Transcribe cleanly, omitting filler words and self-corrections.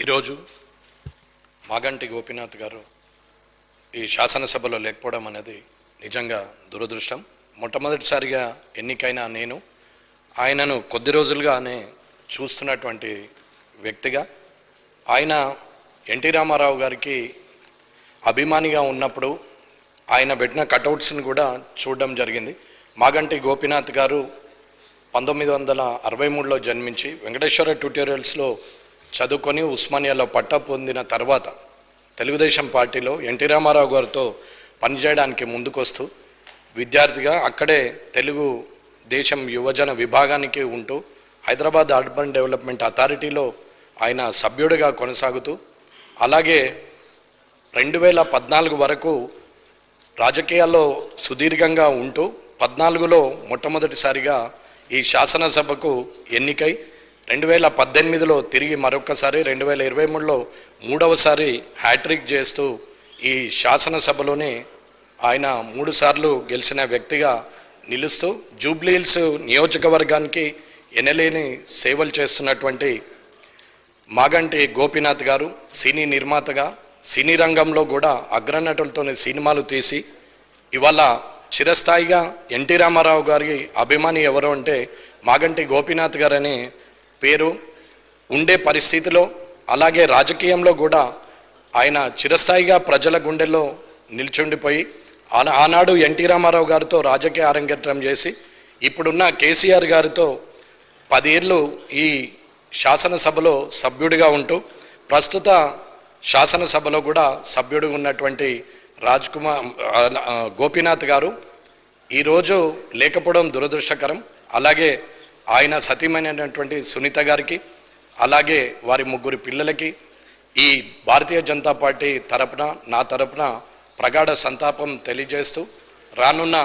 ఈరోజు మాగంటి గోపీనాథ్ గారు ఈ శాసనసభలో లేకపోవడం అనేది నిజంగా దురదృష్టం. మొట్టమొదటిసారిగా ఎన్నికైన నేను ఆయనను కొద్ది రోజులుగానే చూస్తున్నటువంటి వ్యక్తిగా, ఆయన ఎన్టీ రామారావు గారికి అభిమానిగా ఉన్నప్పుడు ఆయన పెట్టిన కటౌట్స్ని కూడా చూడడం జరిగింది. మాగంటి గోపీనాథ్ గారు 1963లో జన్మించి వెంకటేశ్వర ట్యూటోరియల్స్లో చదువుకొని ఉస్మానియాలో పట్టా పొందిన తర్వాత తెలుగుదేశం పార్టీలో ఎన్టీ రామారావు గారితో పనిచేయడానికి ముందుకొస్తూ విద్యార్థిగా అక్కడే తెలుగు దేశం యువజన విభాగానికి ఉంటూ హైదరాబాద్ అర్బన్ డెవలప్మెంట్ అథారిటీలో ఆయన సభ్యుడిగా కొనసాగుతూ, అలాగే 2014 వరకు రాజకీయాల్లో సుదీర్ఘంగా ఉంటూ 14లో మొట్టమొదటిసారిగా ఈ శాసనసభకు ఎన్నికై 2018లో తిరిగి మరొకసారి 2023లో మూడవసారి హ్యాట్రిక్ చేస్తూ ఈ శాసనసభలోనే ఆయన 3 సార్లు గెలిచిన వ్యక్తిగా నిలుస్తూ జూబ్లీహిల్స్ నియోజకవర్గానికి ఎనలేని సేవలు చేస్తున్నటువంటి మాగంటి గోపీనాథ్ గారు సినీ నిర్మాతగా, సినీ రంగంలో కూడా అగ్రనటులతోనే సినిమాలు తీసి ఇవాళ చిరస్థాయిగా ఎన్టీ రామారావు గారి అభిమాని ఎవరు అంటే మాగంటి గోపీనాథ్ గారనే పేరు ఉండే పరిస్థితిలో, అలాగే రాజకీయంలో కూడా ఆయన చిరస్థాయిగా ప్రజల గుండెల్లో నిల్చుండిపోయి ఆనాడు ఎన్టీ రామారావు గారితో రాజకీయ అరంగేట్రం చేసి ఇప్పుడున్న కేసీఆర్ గారితో 10 ఏళ్ళు ఈ శాసనసభలో సభ్యుడిగా ఉంటూ ప్రస్తుత శాసనసభలో కూడా సభ్యుడిగా ఉన్నటువంటి గోపీనాథ్ గారు ఈరోజు లేకపోవడం దురదృష్టకరం. అలాగే ఆయన సతీమైనటువంటి సునీత గారికి, అలాగే వారి 3 పిల్లలకి ఈ భారతీయ జనతా పార్టీ తరపున, నా తరపున ప్రగాఢ సంతాపం తెలియజేస్తూ రానున్న